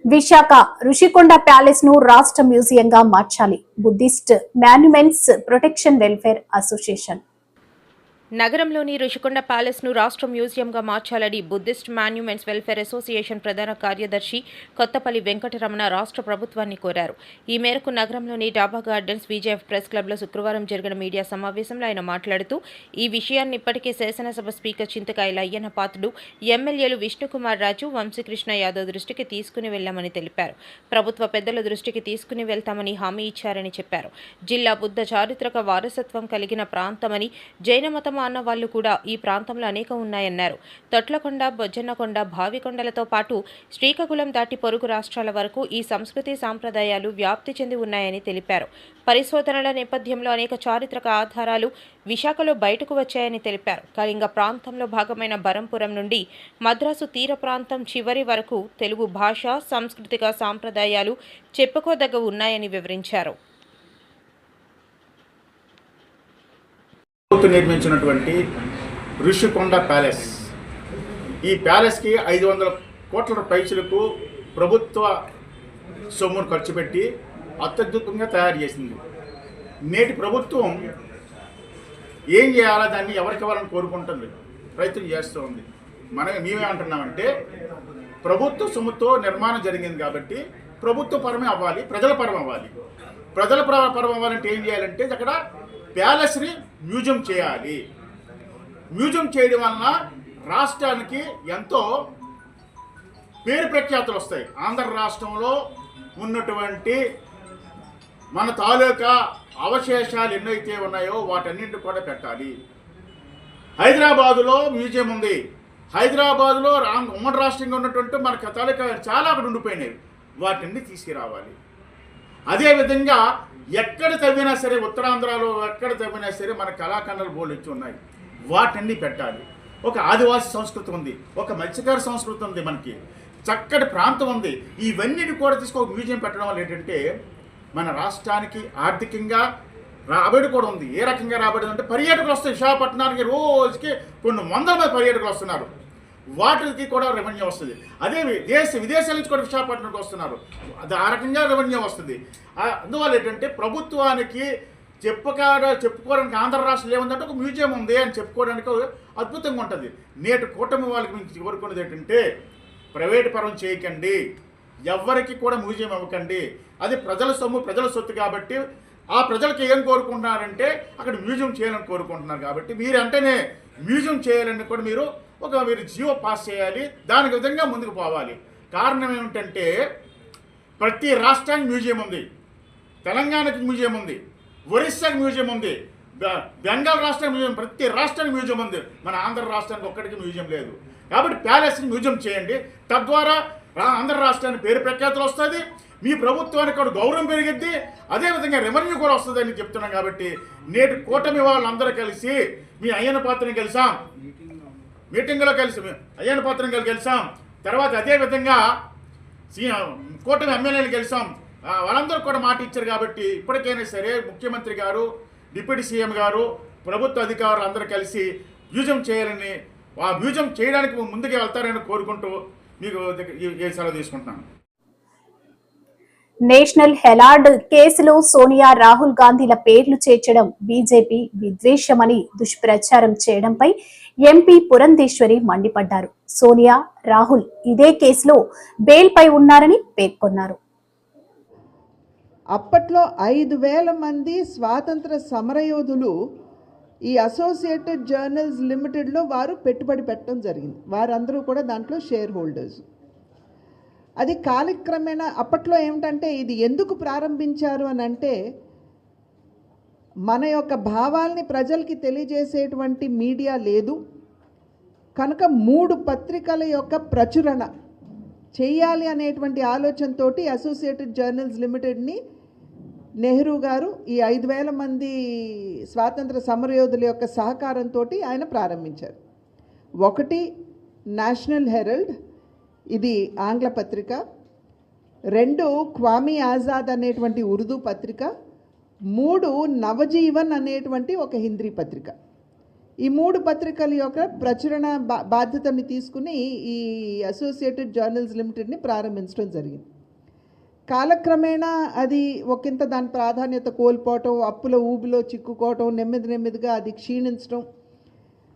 Visakha Rushikonda palace ను రాష్ట్ర మ్యూజియంగా మార్చాలి. Buddhist monuments protection welfare association నగరంలోని ఋషికొండ ప్యాలెస్ను రాష్ట్ర మ్యూజియంగా మార్చాలని బుద్ధిస్ట్ మాన్యుమెంట్స్ వెల్ఫేర్ అసోసియేషన్ ప్రధాన కార్యదర్శి కొత్తపల్లి వెంకటరమణ రాష్ట్ర ప్రభుత్వాన్ని కోరారు. ఈ మేరకు నగరంలోని డాబా గార్డెన్స్ విజేఎఫ్ ప్రెస్ క్లబ్లో శుక్రవారం జరిగిన మీడియా సమావేశంలో ఆయన మాట్లాడుతూ ఈ విషయాన్ని ఇప్పటికే శాసనసభ స్పీకర్ చింతకాయల అయ్యన్న పాత్రుడు, ఎమ్మెల్యేలు విష్ణుకుమార్ రాజు, వంశీకృష్ణ యాదవ్ దృష్టికి తీసుకుని వెళ్లామని తెలిపారు. ప్రభుత్వ పెద్దల దృష్టికి తీసుకుని వెళ్తామని హామీ ఇచ్చారని చెప్పారు. జిల్లా బుద్ధ చారిత్రక వారసత్వం కలిగిన ప్రాంతమని, జైన మతం అన్న వాళ్ళు కూడా ఈ ప్రాంతంలో అనేక ఉన్నాయన్నారు. తొట్లకొండ, బొజ్జన్నకొండ, భావికొండలతో పాటు శ్రీకాకుళం దాటి పొరుగు రాష్ట్రాల వరకు ఈ సంస్కృతి సాంప్రదాయాలు వ్యాప్తి చెంది ఉన్నాయని తెలిపారు. పరిశోధనల నేపథ్యంలో అనేక చారిత్రక ఆధారాలు విశాఖలో బయటకు వచ్చాయని తెలిపారు. కళింగ ప్రాంతంలో భాగమైన బరంపురం నుండి మద్రాసు తీర ప్రాంతం చివరి వరకు తెలుగు భాష, సాంస్కృతిక సాంప్రదాయాలు చెప్పుకోదగ్గ ఉన్నాయని వివరించారు. నిర్మించినటువంటి ఋషికొండ ప్యాలెస్, ఈ ప్యాలెస్కి 500 కోట్ల పైసలకు ప్రభుత్వ సొమ్మును ఖర్చు పెట్టి అత్యద్భుతంగా తయారు చేసింది. నేటి ప్రభుత్వం ఏం చేయాలా, దాన్ని ఎవరికి ఇవ్వాలని కోరుకుంటుంది, ప్రయత్నం చేస్తూ ఉంది. మేమేమంటున్నామంటే ప్రభుత్వ సొమ్ముతో నిర్మాణం జరిగింది కాబట్టి ప్రభుత్వ పరమే అవ్వాలి, ప్రజల పరం అవ్వాలి. ప్రజల పరం అవ్వాలంటే ఏం చేయాలంటే అక్కడ ప్యాలెస్ని మ్యూజియం చేయాలి. మ్యూజియం చేయడం వలన రాష్ట్రానికి ఎంతో పేరు ప్రఖ్యాతులు వస్తాయి. ఆంధ్ర రాష్ట్రంలో ఉన్నటువంటి మన తాలూకా అవశేషాలు ఎన్నైతే ఉన్నాయో వాటన్నింటిని కూడా పెట్టాలి. హైదరాబాదులో మ్యూజియం ఉంది. హైదరాబాదులో ఉమ్మడి రాష్ట్రంగా ఉన్నటువంటి మన తాలూకా చాలా అక్కడ ఉండిపోయినాయి, వాటిని తీసుకురావాలి. అదేవిధంగా ఎక్కడ తవ్వినా సరే, ఉత్తరాంధ్రలో ఎక్కడ తవ్వినా సరే మన కళాఖండాలు బోర్డు ఇచ్చి ఉన్నాయి, వాటన్ని పెట్టాలి. ఒక ఆదివాసీ సంస్కృతి ఉంది, ఒక మత్స్యకార సంస్కృతి ఉంది, మనకి చక్కటి ప్రాంతం ఉంది. ఇవన్నిటి కూడా ఒక మ్యూజియం పెట్టడం వల్ల ఏంటంటే మన రాష్ట్రానికి ఆర్థికంగా రాబడి కూడా ఉంది. ఏ రకంగా రాబడి అంటే పర్యాటకులు వస్తాయి. విశాఖపట్నానికి రోజుకి కొన్ని వందల మంది పర్యాటకులు వస్తున్నారు, వాటికి కూడా రెవెన్యూ వస్తుంది. అదే విదేశాల నుంచి కూడా విశాఖపట్నంకి వస్తున్నారు, అది ఆ రకంగా రెవెన్యూ వస్తుంది. అందువల్ల ఏంటంటే ప్రభుత్వానికి చెప్పుకోవడానికి ఆంధ్ర రాష్ట్రంలో ఏముందంటే ఒక మ్యూజియం ఉంది అని చెప్పుకోవడానికి అద్భుతంగా ఉంటుంది. నేటి కూటమి వాళ్ళకి మీకు కోరుకున్నది ఏంటంటే ప్రైవేట్ పరం చేయకండి, ఎవరికి కూడా మ్యూజియం ఇవ్వకండి. అది ప్రజల సొమ్ము, ప్రజల సొత్తు కాబట్టి ఆ ప్రజలకు ఏం కోరుకుంటున్నారంటే అక్కడ మ్యూజియం చేయాలని కోరుకుంటున్నారు. కాబట్టి మీరు అంటేనే మ్యూజియం చేయాలని కూడా మీరు జియో పాస్ చేయాలి, దానికి విధంగా ముందుకు పోవాలి. కారణం ఏమిటంటే ప్రతి రాష్ట్రానికి మ్యూజియం ఉంది, తెలంగాణకి మ్యూజియం ఉంది, ఒరిస్సాకి మ్యూజియం ఉంది, బెంగాల్ రాష్ట్రానికి మ్యూజియం, ప్రతి రాష్ట్రానికి మ్యూజియం ఉంది. మన ఆంధ్ర రాష్ట్రానికి ఒక్కడికి మ్యూజియం లేదు. కాబట్టి ప్యాలెస్ని మ్యూజియం చేయండి. తద్వారా ఆంధ్ర రాష్ట్రానికి పేరు ప్రఖ్యాతులు వస్తుంది, మీ ప్రభుత్వానికి కూడా గౌరవం పెరిగిద్ది, అదేవిధంగా రెవెన్యూ కూడా వస్తుంది అని చెప్తున్నాం. కాబట్టి నేటి కూటమి వాళ్ళందరూ కలిసి మీ అయ్యన్న పాత్రని కలిసాం, మీటింగ్లో కలిసి అయ్యన్న పాత్రని కలిసాం. తర్వాత అదేవిధంగా కూటమి ఎమ్మెల్యేలు కలిసాం. వాళ్ళందరూ కూడా మాట ఇచ్చారు. కాబట్టి ఇప్పటికైనా సరే ముఖ్యమంత్రి గారు, డిప్యూటీ సీఎం గారు, ప్రభుత్వ అధికారులు అందరూ కలిసి మ్యూజియం చేయాలని, ఆ మ్యూజియం చేయడానికి ముందుకు వెళ్తారని కోరుకుంటూ మీకు ఈ సెలవు తీసుకుంటున్నాను. నేషనల్ హెరాల్డ్ కేసులో సోనియా, రాహుల్ గాంధీల పేర్లు చేర్చడం బీజేపీ విద్వేషమని దుష్ప్రచారం చేయడంపై ఎంపీ పురంధేశ్వరి మండిపడ్డారు. సోనియా, రాహుల్ ఇదే కేసులో బెయిల్ పై ఉన్నారని పేర్కొన్నారు. అప్పట్లో 5,000 మంది స్వాతంత్ర సమరయోధులు ఈ అసోసియేటెడ్ జర్నల్స్ లిమిటెడ్లో వారు పెట్టుబడి పెట్టడం జరిగింది. వారందరూ కూడా దాంట్లో షేర్ హోల్డర్స్. అది కాలక్రమేణా అప్పట్లో ఏమిటంటే ఇది ఎందుకు ప్రారంభించారు అని అంటే మన యొక్క భావాల్ని ప్రజలకి తెలియజేసేటువంటి మీడియా లేదు కనుక 3 పత్రికల యొక్క ప్రచురణ చేయాలి అనేటువంటి ఆలోచనతోటి అసోసియేటెడ్ జర్నల్స్ లిమిటెడ్ని నెహ్రూ గారు ఈ 5,000 మంది స్వాతంత్ర సమరయోధుల యొక్క సహకారంతో ఆయన ప్రారంభించారు. ఒకటి నేషనల్ హెరాల్డ్, ఇది ఆంగ్ల పత్రిక. 2 క్వామీ ఆజాద్ అనేటువంటి ఉర్దూ పత్రిక, 3 నవజీవన్ అనేటువంటి ఒక హిందీ పత్రిక. ఈ 3 పత్రికల యొక్క ప్రచురణ బాధ్యతని తీసుకుని ఈ అసోసియేటెడ్ జర్నల్స్ లిమిటెడ్ని ప్రారంభించడం జరిగింది. కాలక్రమేణా అది ఒకంత దాని ప్రాధాన్యత కోల్పోవటం, అప్పుల ఊబిలో చిక్కుకోవటం, నెమ్మదిగా అది క్షీణించడం.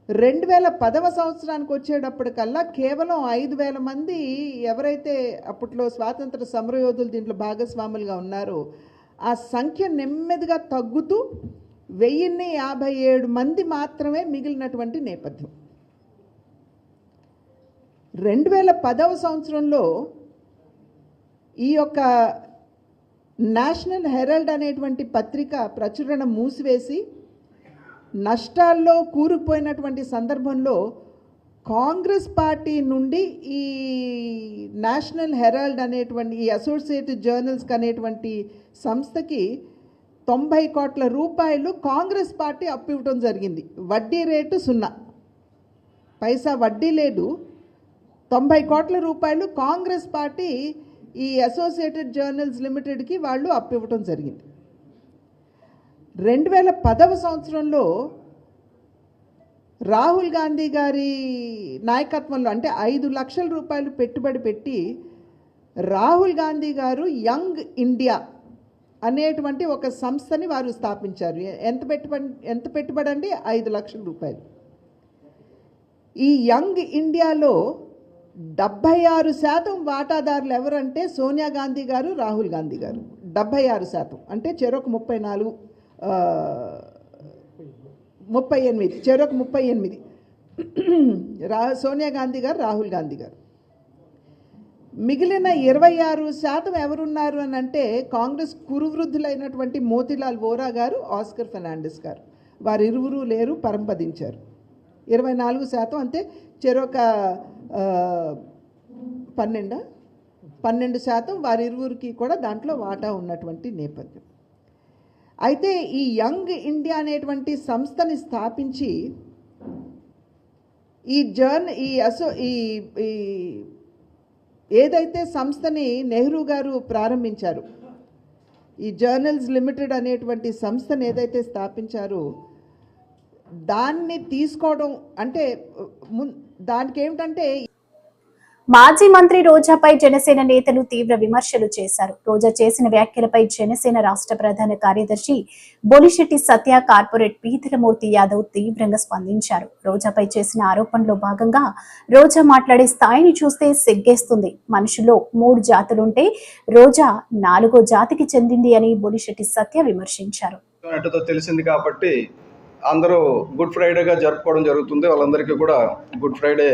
2010వ సంవత్సరానికి వచ్చేటప్పటికల్లా కేవలం 5,000 మంది ఎవరైతే అప్పట్లో స్వాతంత్ర సమరయోధులు దీంట్లో భాగస్వాములుగా ఉన్నారో ఆ సంఖ్య నెమ్మదిగా తగ్గుతూ 1057 మంది మాత్రమే మిగిలినటువంటి నేపథ్యం. 2010వ సంవత్సరంలో ఈ యొక్క నేషనల్ హెరాల్డ్ అనేటువంటి పత్రిక ప్రచురణ మూసివేసి నష్టాల్లో కూరుకుపోయినటువంటి సందర్భంలో కాంగ్రెస్ పార్టీ నుండి ఈ నేషనల్ హెరాల్డ్ అనేటువంటి ఈ అసోసియేటెడ్ జర్నల్స్కి అనేటువంటి సంస్థకి 90 కోట్ల రూపాయలు కాంగ్రెస్ పార్టీ అప్పు ఇవ్వడం జరిగింది. వడ్డీ రేటు 0 పైసా వడ్డీ లేదు. 90 కోట్ల రూపాయలు కాంగ్రెస్ పార్టీ ఈ అసోసియేటెడ్ జర్నల్స్ లిమిటెడ్కి వాళ్ళు అప్పు ఇవ్వడం జరిగింది. 2010వ సంవత్సరంలో రాహుల్ గాంధీ గారి నాయకత్వంలో అంటే 5 లక్షల రూపాయలు పెట్టుబడి పెట్టి రాహుల్ గాంధీ గారు యంగ్ ఇండియా అనేటువంటి ఒక సంస్థని వారు స్థాపించారు. ఎంత పెట్టుబడి అండి? 5 లక్షల రూపాయలు. ఈ యంగ్ ఇండియాలో 76% వాటాదారులు ఎవరంటే సోనియా గాంధీ గారు, రాహుల్ గాంధీ గారు. 76% అంటే చెరొక 38 చెరొక 38 సోనియా గాంధీ గారు, రాహుల్ గాంధీ గారు. మిగిలిన 26% ఎవరున్నారు అని అంటే కాంగ్రెస్ కురువృద్ధులైనటువంటి మోతీలాల్ వోరా గారు, ఆస్కర్ ఫెర్నాండెస్ గారు. వారిరువురు లేరు, పరంపదించారు. 24% అంటే చెరొక 12% వారిరువురికి కూడా దాంట్లో వాటా ఉన్నటువంటి నేపథ్యం. అయితే ఈ యంగ్ ఇండియా అనేటువంటి సంస్థని స్థాపించి ఏదైతే సంస్థని నెహ్రూ గారు ప్రారంభించారు, ఈ జర్నల్స్ లిమిటెడ్ అనేటువంటి సంస్థని ఏదైతే స్థాపించారో దాన్ని తీసుకోవడం అంటే దానికి ఏమిటంటే మాజీ మంత్రి రోజాపై జనసేన నేతలు తీవ్ర విమర్శలు చేశారు. రోజా చేసిన వ్యాఖ్యలపై జనసేన రాష్ట్ర ప్రధాన కార్యదర్శి బొలిశెట్టి సత్య, కార్పొరేట్ పీతలమూర్తి యాదవ్ తీవ్రంగా స్పందించారు. రోజాపై చేసిన ఆరోపణలో భాగంగా రోజా మాట్లాడే స్థాయిని చూస్తే సిగ్గేస్తుంది. మనుషుల్లో 3 జాతులుంటే రోజా 4వ జాతికి చెందింది అని బొలిశెట్టి సత్య విమర్శించారు. తెలిసింది కాబట్టి అందరూ గుడ్ ఫ్రైడేగా జరుపుకోవడం జరుగుతుంది. వాళ్ళందరికీ కూడా గుడ్ ఫ్రైడే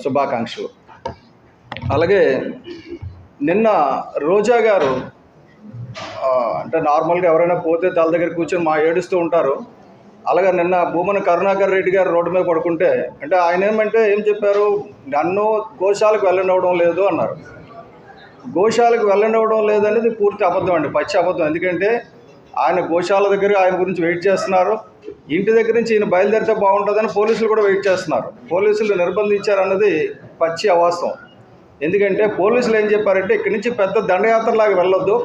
శుభాకాంక్షలు. అలాగే నిన్న రోజా గారు అంటే నార్మల్గా ఎవరైనా పోతే తల దగ్గర కూర్చొని ఏడుస్తూ ఉంటారు. అలాగే నిన్న భూమన కరుణాకర్ రెడ్డి గారు రోడ్డు మీద పడుకుంటే అంటే ఆయన ఏం చెప్పారు, నన్ను గోశాలకు వెళ్ళనివ్వడం లేదు అన్నారు. గోశాలకు వెళ్ళనివ్వడం లేదనేది పూర్తి అబద్ధం అండి, పచ్చి అబద్ధం. ఎందుకంటే ఆయన గోశాల దగ్గర ఆయన గురించి వెయిట్ చేస్తున్నారు. ఇంటి దగ్గర నుంచి ఈయన బయలుదేరితే బాగుంటుందని పోలీసులు కూడా వెయిట్ చేస్తున్నారు. పోలీసులు నిర్బంధించారన్నది పచ్చి అవాస్తవం. ఎందుకంటే పోలీసులు ఏం చెప్పారంటే ఇక్కడి నుంచి పెద్ద దండయాత్రలాగా వెళ్ళొద్దు,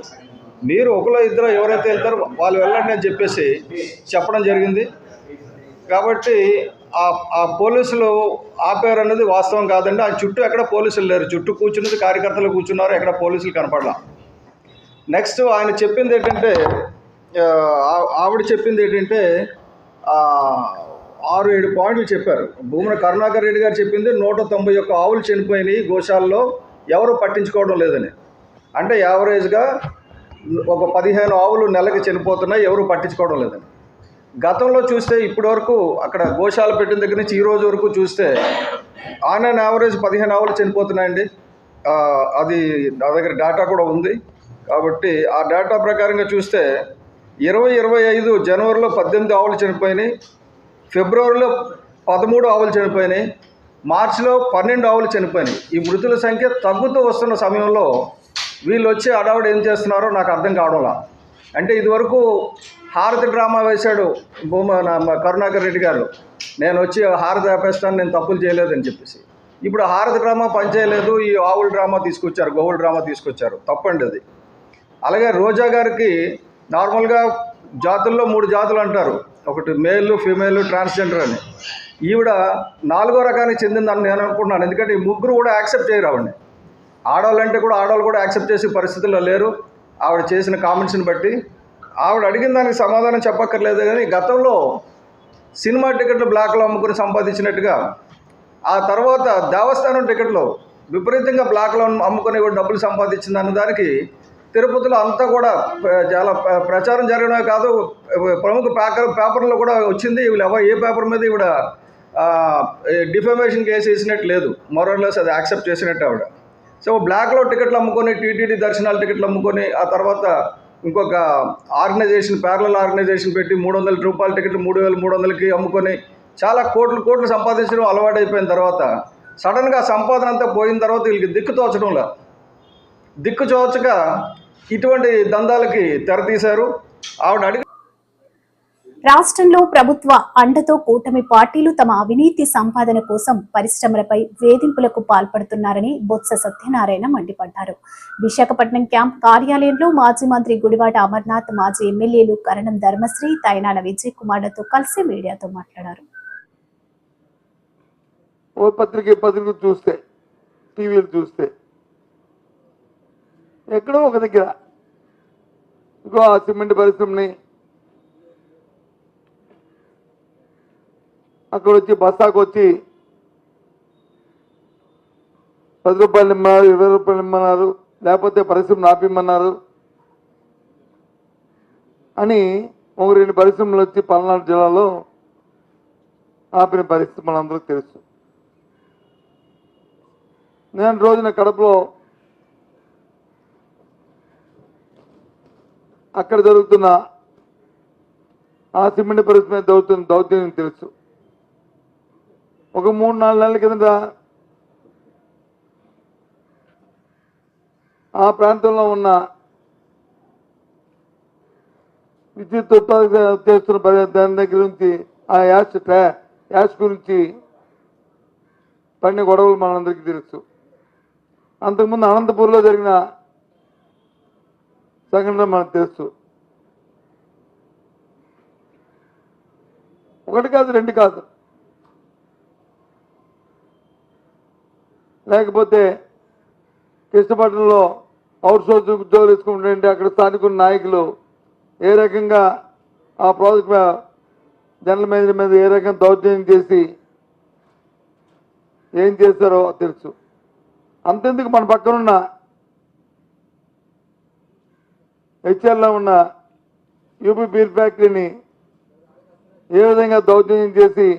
మీరు ఒకలో ఇద్దరు ఎవరైతే వెళ్తారో వాళ్ళు వెళ్ళండి అని చెప్పేసి చెప్పడం జరిగింది. కాబట్టి ఆ పోలీసులు ఆపారు అన్నది వాస్తవం కాదండి. ఆ చుట్టూ ఎక్కడ పోలీసులు లేరు, చుట్టూ కూర్చున్నది కార్యకర్తలు కూర్చున్నారు, ఎక్కడ పోలీసులు కనపడలా. నెక్స్ట్ ఆయన చెప్పింది ఏంటంటే ఆవిడ చెప్పింది ఏంటంటే 6-7 పాయింట్లు చెప్పారు. భూమన కరుణాకర్ రెడ్డి గారు చెప్పింది 191 ఆవులు చనిపోయినాయి గోశాలలో, ఎవరు పట్టించుకోవడం లేదని. అంటే యావరేజ్గా ఒక 15 ఆవులు నెలకి చనిపోతున్నాయి, ఎవరు పట్టించుకోవడం లేదని. గతంలో చూస్తే ఇప్పటి వరకు అక్కడ గోశాల పెట్టిన దగ్గర నుంచి ఈ రోజు వరకు చూస్తే ఆన్ అండ్ యావరేజ్ 15 ఆవులు చనిపోతున్నాయండి. అది నా దగ్గర డేటా కూడా ఉంది. కాబట్టి ఆ డేటా ప్రకారంగా చూస్తే 2025 జనవరిలో 18 ఆవులు చనిపోయినాయి, ఫిబ్రవరిలో 13 ఆవులు చనిపోయినాయి, మార్చిలో 12 ఆవులు చనిపోయినాయి. ఈ మృతుల సంఖ్య తగ్గుతూ వస్తున్న సమయంలో వీళ్ళు వచ్చి అడావుడు ఏం చేస్తున్నారో నాకు అర్థం కావడంలా. అంటే ఇదివరకు హారతి డ్రామా వేశాడు కరుణాకర్ రెడ్డి గారు, నేను వచ్చి హారతి ఆపేస్తాను, నేను తప్పులు చేయలేదని చెప్పేసి. ఇప్పుడు హారతి డ్రామా పనిచేయలేదు, ఈ ఆవుల డ్రామా తీసుకొచ్చారు, గోవుల డ్రామా తీసుకొచ్చారు, తప్పండి అది. అలాగే రోజా గారికి నార్మల్గా జాతుల్లో 3 జాతులు అంటారు, ఒకటి మేల్, ఫీమేల్, ట్రాన్స్జెండర్ అని. ఈవిడ 4వ రకానికి చెందిందని నేను అనుకుంటున్నాను. ఎందుకంటే ఈ ముగ్గురు కూడా యాక్సెప్ట్ చేయరు ఆవిడని. ఆడవాళ్ళు కూడా యాక్సెప్ట్ చేసే పరిస్థితుల్లో లేరు. ఆవిడ చేసిన కామెంట్స్ని బట్టి ఆవిడ అడిగిన దానికి సమాధానం చెప్పక్కర్లేదు. కానీ గతంలో సినిమా టికెట్లు బ్లాక్లో అమ్ముకుని సంపాదించినట్టుగా, ఆ తర్వాత దేవస్థానం టికెట్లు విపరీతంగా బ్లాక్లో అమ్ముకుని కూడా డబ్బులు సంపాదించింది అన్న దానికి తిరుపతిలో అంతా కూడా చాలా ప్రచారం జరగడమే కాదు, ప్రముఖ పేపర్లో కూడా వచ్చింది. ఏ పేపర్ మీద ఈవిడ డిఫమేషన్ కేసు వేసినట్టు లేదు, మోరల్లెస్ అది యాక్సెప్ట్ చేసినట్టు ఆవిడ. సో బ్లాక్లో టికెట్లు అమ్ముకొని, టీటీడీ దర్శనాల టికెట్లు అమ్ముకొని, ఆ తర్వాత ఇంకొక ఆర్గనైజేషన్, ప్యారలల్ ఆర్గనైజేషన్ పెట్టి 300 రూపాయల టికెట్లు 3,300కి అమ్ముకొని చాలా కోట్లు సంపాదించడం అలవాటైపోయిన తర్వాత సడన్గా సంపాదన అంతా పోయిన తర్వాత వీళ్ళకి దిక్కు తోచక ఇటువంటి దందాలకి తెరతీశారు. ఆవిడ అడిగి రాష్ట్రంలో ప్రభుత్వ అండతో కూటమి పార్టీలు తమ అవినీతి సంపాదన కోసం పరిశ్రమలపై వేధింపులకు పాల్పడుతున్నారని బొత్స సత్యనారాయణ మండిపడ్డారు. విశాఖపట్నం క్యాంప్ కార్యాలయంలో మాజీ మంత్రి గుడివాడ అమర్నాథ్, మాజీ ఎమ్మెల్యేలు కరణం ధర్మశ్రీ, తైనాల విజయ్ కుమార్లతో కలిసి మీడియాతో మాట్లాడారు. పత్రిక చూస్తే, టీవీలు చూస్తే ఎక్కడో ఒక దగ్గర ఇంకో ఆ సిమెంట్ పరిశ్రమని అక్కడ వచ్చి బస్తాకు వచ్చి 10 రూపాయలు ఇమ్మన్నారు, 20 రూపాయలు ఇమ్మన్నారు, లేకపోతే పరిశ్రమను ఆపిమ్మన్నారు అని 1-2 పరిశ్రమలు వచ్చి పల్నాడు జిల్లాలో ఆపిన పరిస్థితి మనందరికీ తెలుసు. నేను రోజున కడపలో అక్కడ జరుగుతున్న ఆ సిమెంట్ పరిశ్రమ మీద జరుగుతున్న దౌర్జన్యం తెలుసు. ఒక 3-4 నెలల కిందట ఆ ప్రాంతంలో ఉన్న విద్యుత్ ఉత్పాదక చేస్తున్న దాని దగ్గర నుంచి ఆ యాష్ గురించి పడిన గొడవలు మనందరికీ తెలుసు. అంతకుముందు అనంతపూర్లో జరిగిన సంఘటన మనకు తెలుసు. 1 కాదు 2 కాదు. లేకపోతే కృష్ణపట్నంలో అవుట్ సోర్స్ ఉద్యోగులు తీసుకుంటుంటే అక్కడ స్థానిక నాయకులు ఏ రకంగా ఆ ప్రాజెక్ట్ జనరల్ మేనేజర్ మీద ఏ రకంగా దౌర్జన్యం చేసి ఏం చేస్తారో తెలుసు. అంతెందుకు మన పక్కనున్న హెచ్ఎల్లో ఉన్న యూపీ బీర్ ఫ్యాక్టరీని ఏ విధంగా దౌర్జన్యం చేసి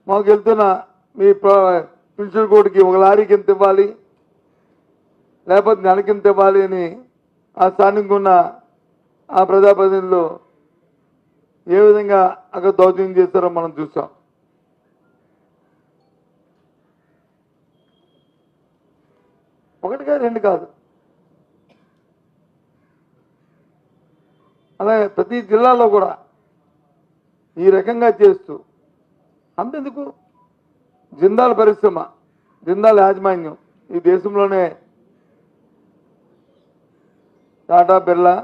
మాకు వెళ్తున్న మీ ప్రిన్సిపల్ కోర్టుకి 1 లారీకి ఎంత ఇవ్వాలి, లేకపోతే నెలకి ఎంత ఇవ్వాలి అని ఆ స్థానికంగా ఉన్న ఆ ప్రజాప్రతినిధులు ఏ విధంగా అక్కడ దౌర్జన్యం చేస్తారో మనం చూసాం. ఒకటి కాదు 2 కాదు. అలాగే ప్రతి జిల్లాలో కూడా ఈ రకంగా చేస్తూ, అంతెందుకు జిందాల్ పరిశ్రమ, జిందాల్ యాజమాన్యం ఈ దేశంలోనే టాటా, బిర్లా,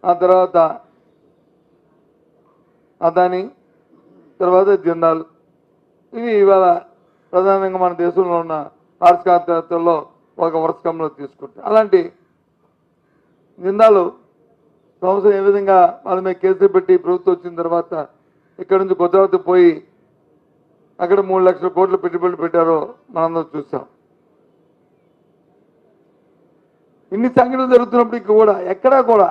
ఆ తర్వాత అదాని, తర్వాత జిందాల్, ఇవి ఇవాళ ప్రధానంగా మన దేశంలో ఉన్న పారిశ్రామికవేత్తల్లో ఒక వరుసకంలో తీసుకుంటే, అలాంటి జిందాలు సంవత్సరం ఏ విధంగా వాళ్ళ మీద కేసులు పెట్టి ప్రభుత్వం వచ్చిన తర్వాత ఇక్కడ నుంచి గుజరాత్ పోయి అక్కడ 3 లక్షల కోట్లు పెట్టుబడులు పెట్టారో మనందరం చూసాం. ఇన్ని సంఘటనలు జరుగుతున్నప్పటికీ కూడా ఎక్కడా కూడా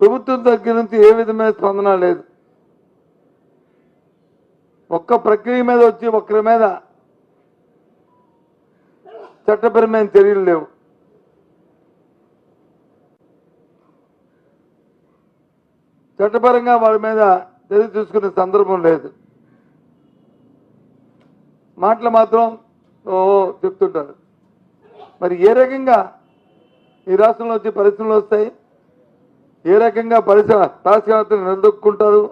ప్రభుత్వం దగ్గర నుంచి ఏ విధమైన స్పందన లేదు. ఒక్క ప్రక్రియ మీద వచ్చి ఒక్కరి మీద చట్టపరమైన చర్యలు లేవు. చట్టపరంగా వారి మీద చర్య తీసుకునే సందర్భం లేదు. మాటలు మాత్రం చెప్తుంటారు. మరి ఏ రకంగా ఈ రాష్ట్రంలో వచ్చి పరిశ్రమలు వస్తాయి, ఏ రకంగా పారిశ్రామికతను నిలదొక్కుంటారు,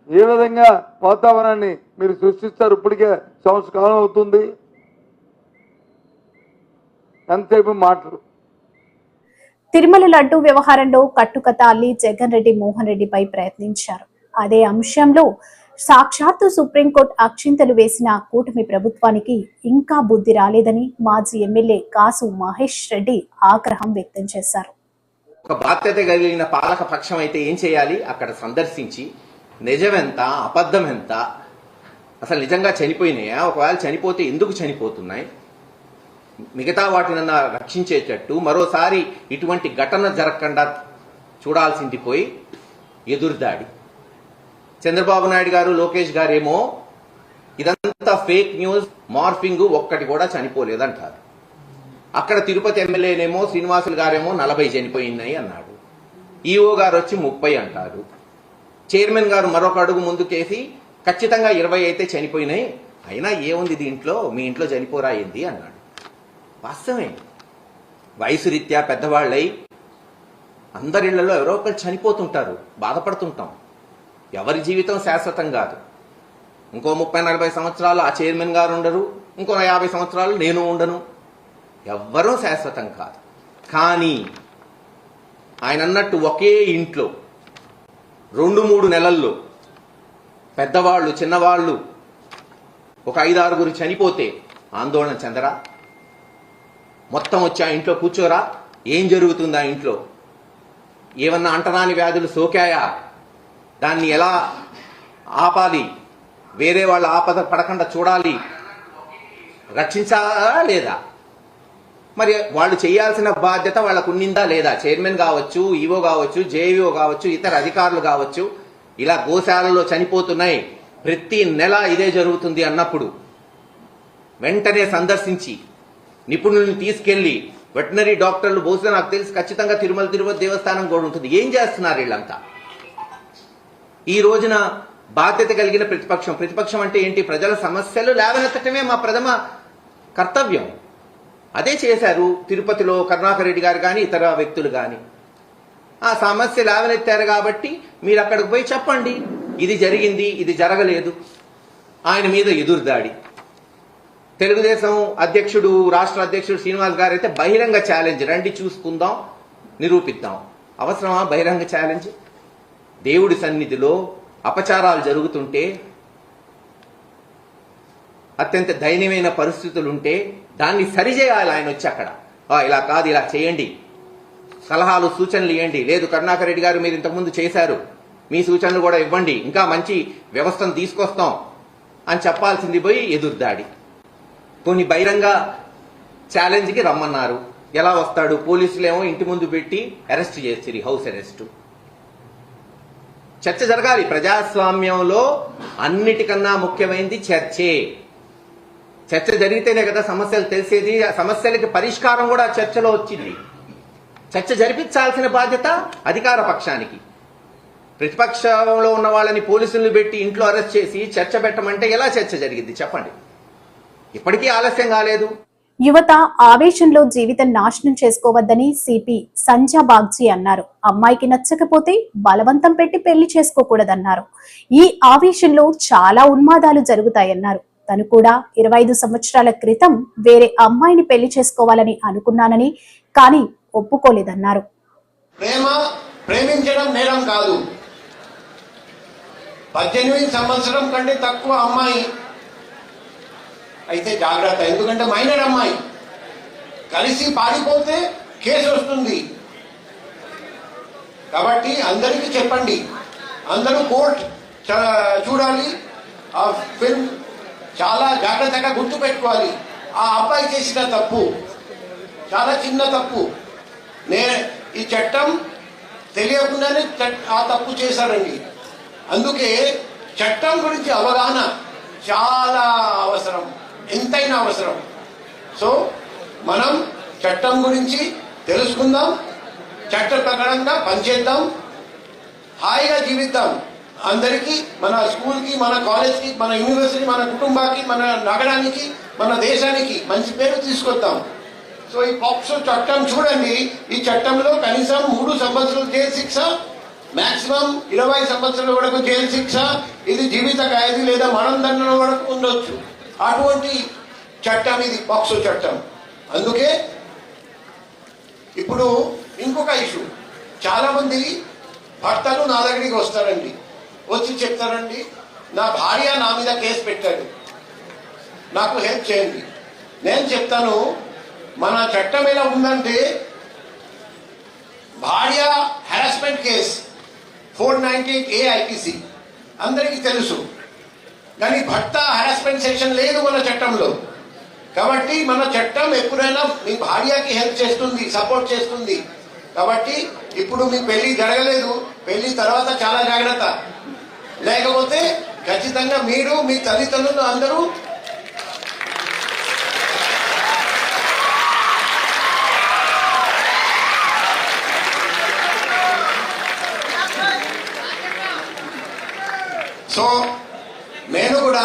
ఏ విధంగా వాతావరణాన్ని మీరు సృష్టిస్తారు. ఇప్పటికే సంవత్సర కాలం అవుతుంది, ఎంతసేపు మాటలు. తిరుమల లడ్డూ వ్యవహారంలో కట్టుకథ అల్లి జగన్ రెడ్డి మోహన్ రెడ్డిపై ప్రయత్నించారు. అదే అంశంలో సాక్షాత్తు సుప్రీంకోర్టు అక్షింతలు వేసిన కూటమి ప్రభుత్వానికి ఇంకా బుద్ధి రాలేదని మాజీ ఎమ్మెల్యే కాసు మహేష్ రెడ్డి ఆగ్రహం వ్యక్తం చేశారు. ఒక బాధ్యత కలిగిన పాలక పక్షం అయితే ఏం చేయాలి? అక్కడ సందర్శించి నిజమెంత, అబద్ధం ఎంత, అసలు నిజంగా చనిపోయినాయా, ఒకవేళ చనిపోతే ఎందుకు చనిపోతున్నాయి, మిగతా వాటినన్నా రక్షించేటట్టు మరోసారి ఇటువంటి ఘటన జరగకుండా చూడాల్సింది పోయి ఎదురుదాడి. చంద్రబాబు నాయుడు గారు, లోకేష్ గారేమో ఇదంతా ఫేక్ న్యూస్, మార్ఫింగ్, ఒక్కటి కూడా చనిపోలేదంటారు. అక్కడ తిరుపతి ఎమ్మెల్యేనేమో శ్రీనివాసులు గారేమో 40 చనిపోయినాయి అన్నాడు. ఈఓ గారు వచ్చి 30 అంటారు. చైర్మన్ గారు మరొక అడుగు ముందుకేసి ఖచ్చితంగా 20 అయితే చనిపోయినాయి, అయినా ఏముంది దీంట్లో, మీ ఇంట్లో చనిపోరా ఏంది అన్నాడు. వాస్తవమే, వయసు రీత్యా పెద్దవాళ్ళై అందరిళ్లలో ఎవరో ఒకరు చనిపోతుంటారు, బాధపడుతుంటాం. ఎవరి జీవితం శాశ్వతం కాదు. ఇంకో 30-40 సంవత్సరాలు ఆ చైర్మన్ గారు ఉండరు, ఇంకో 50 సంవత్సరాలు నేను ఉండను, ఎవ్వరూ శాశ్వతం కాదు. కానీ ఆయన అన్నట్టు ఒకే ఇంట్లో 2-3 నెలల్లో పెద్దవాళ్ళు చిన్నవాళ్ళు ఒక 5-6 చనిపోతే ఆందోళన చెందరా? మొత్తం వచ్చి ఆ ఇంట్లో కూర్చోరా? ఏం జరుగుతుంది ఆ ఇంట్లో? ఏమన్నా అంటరాని వ్యాధులు సోకాయా? దాన్ని ఎలా ఆపాలి? వేరే వాళ్ళ ఆపద పడకుండా చూడాలి, రక్షించాలా లేదా? మరి వాళ్ళు చేయాల్సిన బాధ్యత వాళ్ళకు ఉన్నిందా లేదా? చైర్మన్ కావచ్చు, ఈవో కావచ్చు, జేఈఓ కావచ్చు, ఇతర అధికారులు కావచ్చు, ఇలా గోశాలలో చనిపోతున్నాయి, ప్రతి నెల ఇదే జరుగుతుంది అన్నప్పుడు వెంటనే సందర్శించి నిపుణుల్ని తీసుకెళ్లి, వెటనరీ డాక్టర్లు బహుశా నాకు తెలిసి ఖచ్చితంగా తిరుపతి దేవస్థానం కూడా ఉంటుంది. ఏం చేస్తున్నారు వీళ్ళంతా? ఈ రోజున బాధ్యత కలిగిన ప్రతిపక్షం అంటే ఏంటి? ప్రజల సమస్యలు లేవనెత్తటమే మా ప్రథమ కర్తవ్యం. అదే చేశారు తిరుపతిలో కరుణాకర్ రెడ్డి గారు కానీ ఇతర వ్యక్తులు కానీ. ఆ సమస్య లేవనెత్తారు కాబట్టి మీరు అక్కడికి పోయి చెప్పండి, ఇది జరిగింది, ఇది జరగలేదు. ఆయన మీద ఎదురుదాడి. తెలుగుదేశం అధ్యక్షుడు, రాష్ట్ర అధ్యక్షుడు శ్రీనివాస్ గారు అయితే బహిరంగ ఛాలెంజ్, రండి చూసుకుందాం, నిరూపిద్దాం. అవసరమా బహిరంగ ఛాలెంజ్? దేవుడి సన్నిధిలో అపచారాలు జరుగుతుంటే, అత్యంత దయనీయమైన పరిస్థితులుంటే దాన్ని సరిచేయాలి. ఆయన వచ్చి అక్కడ ఇలా కాదు, ఇలా చేయండి, సలహాలు సూచనలు ఇవ్వండి. లేదు కరుణాకర్ రెడ్డి గారు మీరు ఇంతకుముందు చేశారు, మీ సూచనలు కూడా ఇవ్వండి, ఇంకా మంచి వ్యవస్థను తీసుకొస్తాం అని చెప్పాల్సింది పోయి ఎదురుదాడి. కొన్ని బహిరంగ ఛాలెంజ్కి రమ్మన్నారు. ఎలా వస్తాడు? పోలీసులేమో ఇంటి ముందు పెట్టి అరెస్ట్ చేసిరి, హౌస్ అరెస్టు. చర్చ జరగాలి. ప్రజాస్వామ్యంలో అన్నిటికన్నా ముఖ్యమైనది చర్చే. చర్చ జరిగితేనే కదా సమస్యలు తెలిసేది. ఆ సమస్యలకి పరిష్కారం కూడా చర్చలో వచ్చింది. చర్చ జరిపించాల్సిన బాధ్యత అధికార పక్షానికి. ప్రతిపక్షంలో ఉన్న వాళ్ళని పోలీసులను పెట్టి ఇంట్లో అరెస్ట్ చేసి చర్చ పెట్టమంటే ఎలా చర్చ జరిగింది చెప్పండి? ఇప్పటికీ ఆలస్యం కాలేదు. యువత ఆవేశంలో జీవితం నాశనం చేసుకోవద్దని సిపి సంజా బాగ్జీ అన్నారు. అమ్మాయికి నచ్చకపోతే బలవంతం పెట్టి పెళ్లి చేసుకోకూడదన్నారు. ఈ ఆవేశంలో చాలా ఉన్మాదాలు జరుగుతాయన్నారు. తను కూడా 25 సంవత్సరాల క్రితం వేరే అమ్మాయిని పెళ్లి చేసుకోవాలని అనుకున్నానని, కానీ ఒప్పుకోలేదన్నారు. ప్రేమించడం నేరం కాదు. 18 సంవత్సరం కంటే తక్కువ అమ్మాయి అయితే జాగ్రత్త. ఎందుకంటే మైనర్ అమ్మాయి కలిసి పారిపోతే కేసు వస్తుంది. కాబట్టి అందరికీ చెప్పండి, అందరూ కోర్టు చూడాలి. ఆ ఫిల్మ్ చాలా జాగ్రత్తగా గుర్తు పెట్టుకోవాలి. ఆ అబ్బాయి చేసిన తప్పు చాలా చిన్న తప్పు. ఈ చట్టం తెలియకుండానే ఆ తప్పు చేశారండి. అందుకే చట్టం గురించి అవగాహన చాలా అవసరం, ఎంతైనా అవసరం. సో మనం చట్టం గురించి తెలుసుకుందాం, చట్ట ప్రకారంగా పనిచేద్దాం, హాయిగా జీవిద్దాం. అందరికీ, మన స్కూల్కి, మన కాలేజ్కి, మన యూనివర్సిటీ, మన కుటుంబానికి, మన నగరానికి, మన దేశానికి మంచి పేరు తీసుకొద్దాం. సో ఈ పాక్సో చట్టం చూడండి, ఈ చట్టంలో కనీసం 3 సంవత్సరాలు జైలు శిక్ష, మాక్సిమం 20 సంవత్సరాల వరకు జైలు శిక్ష, ఇది జీవిత ఖైదీ లేదా మరణదండన వరకు ఉండొచ్చు. అటువంటి చట్టం ఇది పాక్సో చట్టం. అందుకే ఇప్పుడు ఇంకొక ఇష్యూ, చాలా మంది భర్తలు నా దగ్గరికి వస్తారండి, వచ్చి చెప్తారండి, నా భార్య నా మీద కేసు పెట్టాడు, నాకు హెల్ప్ చేయండి. నేను చెప్తాను, మన చట్టం ఎలా ఉందంటే భార్య హెరాస్మెంట్ కేసు 498A IPC అందరికీ తెలుసు, కానీ భర్త హెరాస్మెంట్ సెక్షన్ లేదు మన చట్టంలో. కాబట్టి మన చట్టం ఎప్పుడైనా మీ భార్యకి హెల్ప్ చేస్తుంది, సపోర్ట్ చేస్తుంది. కాబట్టి ఇప్పుడు మీ పెళ్లి జరగలేదు, పెళ్లి తర్వాత చాలా జాగ్రత్త, లేకపోతే ఖచ్చితంగా మీరు మీ తల్లిదండ్రులు అందరూ సో నేను కూడా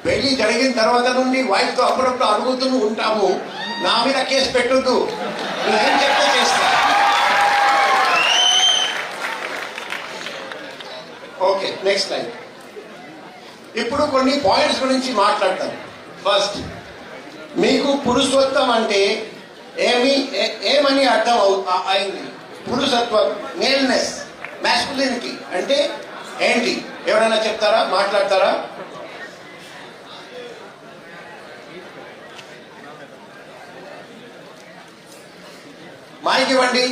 పెళ్లి జరిగిన తర్వాత నుండి వైఫ్ తో అప్పుడప్పుడు అడుగుతూ ఉంటాము, నా మీద కేసు పెట్టొద్దు, నువ్వేం చెప్తే చేస్తా. Okay, next line. ఇప్పుడు కొన్ని పాయింట్స్ గురించి మాట్లాడతాను. ఫస్ట్, మీకు పురుషత్వం అంటే ఏమని అర్థం అయింది? పురుషత్వం, మేల్నెస్, మ్యాస్కులినిటీ అంటే ఏంటి? ఎవరైనా చెప్తారా, మాట్లాడతారా? మైక్ ఇవ్వండి.